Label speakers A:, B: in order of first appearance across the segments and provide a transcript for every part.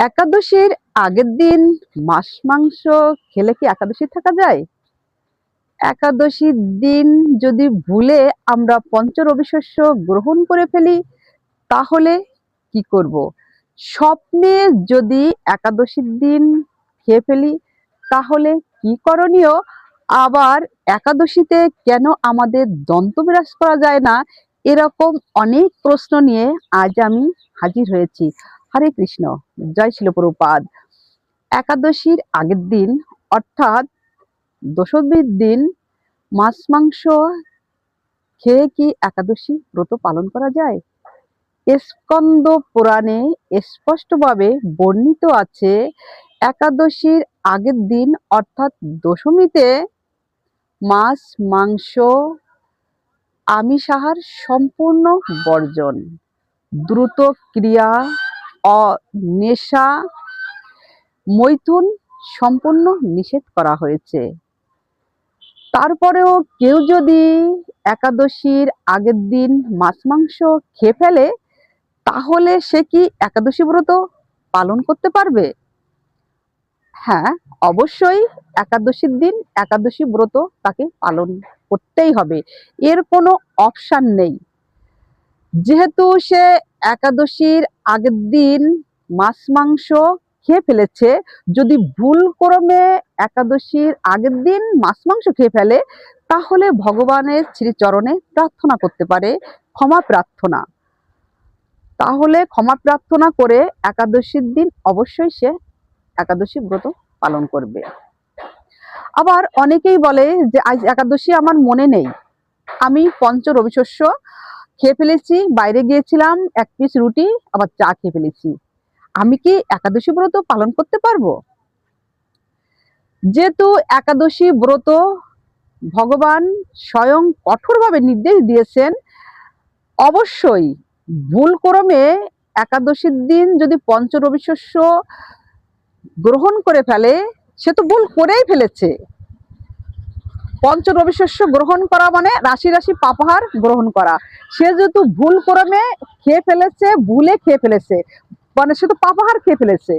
A: একাদশীর আগের দিন মাছ মাংস খেলে কি একাদশী থাকা যায়? একাদশীর দিন যদি ভুলে আমরা পঞ্চ রবি শস্য গ্রহণ করে ফেলি তাহলে কি করব? স্বপ্নে যদি একাদশীর দিন খেয়ে ফেলি তাহলে কি করণীয়? আবার একাদশীতে কেন আমাদের দন্ত বিরাজ করা যায় না? এরকম অনেক প্রশ্ন নিয়ে আজ আমি হাজির হয়েছি। হরে কৃষ্ণ, জয় শিল প্রভুপাদ। একাদশীর আগের দিন অর্থাৎ দশমীর দিন মাছ মাংস খেয়ে কি একাদশী ব্রত পালন করা যায়? স্কন্দ পুরাণে স্পষ্টভাবে বর্ণিত আছে, একাদশীর আগের দিন অর্থাৎ দশমীতে মাছ মাংস আমিষ আহার সম্পূর্ণ বর্জন, দ্রুত ক্রিয়া ও নেশা মৈথুন সম্পূর্ণ নিষেধ করা হয়েছে। তারপরেও কেউ যদি একাদশীর আগের দিন মাছ মাংস খেয়ে ফেলে তাহলে সে কি একাদশী ব্রত পালন করতে পারবে? হ্যাঁ, অবশ্যই একাদশীর দিন একাদশী ব্রত তাকে পালন করতেই হবে, এর কোনো অপশন নেই। যেহেতু সে একাদশীর আগের দিন মাছ মাংস খেয়ে ফেলেছে, যদি ভুল ক্রমে একাদশীর আগের দিন মাছ মাংস খেয়ে ফেলে তাহলে ভগবানের শ্রীচরণে প্রার্থনা করতে পারে, ক্ষমা প্রার্থনা। তাহলে ক্ষমা প্রার্থনা করে একাদশীর দিন অবশ্যই সে একাদশী ব্রত পালন করবে। আবার অনেকেই বলে যে আজ একাদশী আমার মনে নেই, আমি পঞ্চ রবি শস্য খেয়ে ফেলেছি, বাইরে গিয়েছিলাম, এক পিস রুটি আবার চা খেয়ে ফেলেছি, আমি কি একাদশী ব্রত পালন করতে পারবো? যেহেতু একাদশী ব্রত ভগবান স্বয়ং কঠোরভাবে নির্দেশ দিয়েছেন, অবশ্যই ভুল ক্রমে একাদশীর দিন যদি পঞ্চ রবি শস্য গ্রহণ করে ফেলে, সে তো ভুল করেই ফেলেছে। পঞ্চ রবি শস্য গ্রহণ করা মানে রাশি রাশি পাপাহার গ্রহণ করা। সে যেহেতু ভুল ক্রমে খেয়ে ফেলেছে, ভুলে খেয়ে ফেলেছে, মানে সে তো পাপাহার খেয়ে ফেলেছে,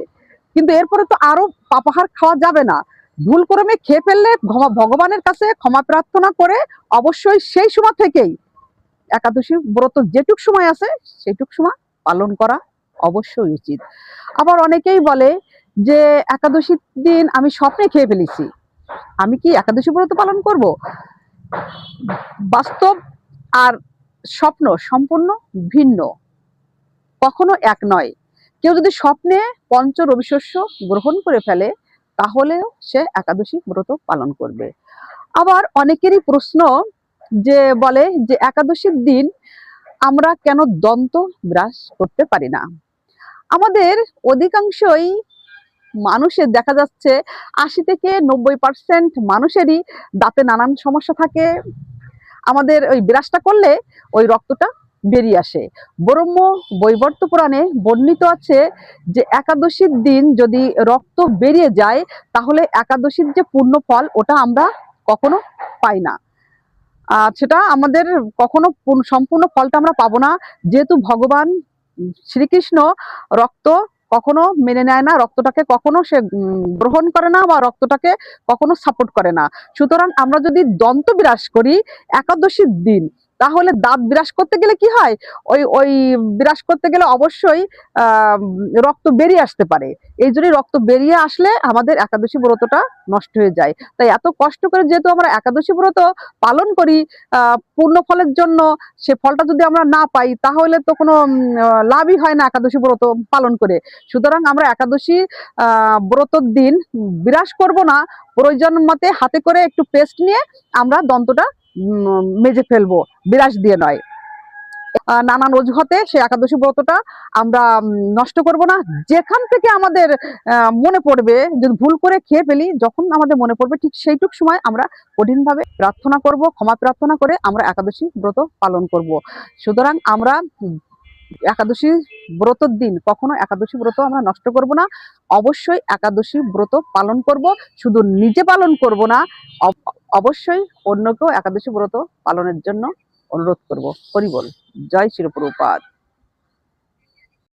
A: কিন্তু এরপরে তো আরো পাপাহার খাওয়া যাবে না। ভুল ক্রমে খেয়ে ফেললে ভগবানের কাছে ক্ষমা প্রার্থনা করে অবশ্যই সেই সময় থেকেই একাদশী ব্রত যেটুক সময় আছে সেটুক সময় পালন করা অবশ্যই উচিত। আবার অনেকেই বলে যে একাদশীর দিন আমি স্বপ্নে খেয়ে ফেলেছি, আমি কি একাদশী ব্রত পালন করব? বাস্তব আর স্বপ্ন সম্পূর্ণ ভিন্ন, কখনো এক নয়। কেউ যদি স্বপ্নে পঞ্চ রবি শস্য গ্রহণ করে ফেলে তাহলেও সে একাদশী ব্রত পালন করবে। আবার অনেকেরই প্রশ্ন যে বলে যে একাদশীর দিন আমরা কেন দন্ত ব্রাশ করতে পারি না? আমাদের অধিকাংশই মানুষের দেখা যাচ্ছে 80 থেকে 90% মানুষেরই দাঁতে নানান সমস্যা থাকে। আমাদের ওই ব্রাশটা করলে ওই রক্তটা বেরিয়ে আসে। ব্রহ্ম বৈবর্ত পুরাণে বর্ণিত আছে যে একাদশীর দিন যদি রক্ত বেরিয়ে যায় তাহলে একাদশীর যে পূর্ণ ফল ওটা আমরা কখনো পাই না। সেটা আমাদের কখনো সম্পূর্ণ ফলটা আমরা পাবো না, যেহেতু ভগবান শ্রীকৃষ্ণ রক্ত কখনো মেনে নেয় না, রক্তটাকে কখনো সে গ্রহণ করে না বা রক্তটাকে কখনো সাপোর্ট করে না। সুতরাং আমরা যদি দন্ত বিরাজ করি একাদশীর দিন তাহলে দাঁত বিরাজ করতে গেলে কি হয়, ওই ওই বিরাজ করতে গেলে অবশ্যই রক্ত বেরিয়ে আসতে পারে। এই জন্যই রক্ত বেরিয়ে আসলে আমাদের একাদশী ব্রতটা নষ্ট হয়ে যায়। তাই এত কষ্ট করে যেহেতু আমরা একাদশী ব্রত পালন করি পূর্ণ ফলের জন্য, সে ফলটা যদি আমরা না পাই তাহলে তো কোনো লাভই হয় না একাদশী ব্রত পালন করে। সুতরাং আমরা একাদশী ব্রতর দিন বিরাজ করব না, প্রয়োজন মতে হাতে করে একটু পেস্ট নিয়ে আমরা দন্তটা মেজে ফেলবো, বিরাজ দিয়ে নয়। নানান অজুহাতে সে একাদশী ব্রতটা আমরা নষ্ট করব না। যেখান থেকে আমাদের মনে পড়বে, যদি ভুল করে খেয়ে ফেলি, যখন আমাদের মনে পড়বে ঠিক সেইটুক সময় আমরা কঠিনভাবে প্রার্থনা করব, ক্ষমা প্রার্থনা করে আমরা একাদশী ব্রত পালন করব। সুতরাং আমরা একাদশী ব্রতর দিন কখনো একাদশী ব্রত আমরা নষ্ট করব না, অবশ্যই একাদশী ব্রত পালন করব। শুধু নিজে পালন করব না, অবশ্যই অন্যকেও একাদশী ব্রত পালনের জন্য অনুরোধ করব। হরি বল, জয় শ্রী প্রভুপাদ।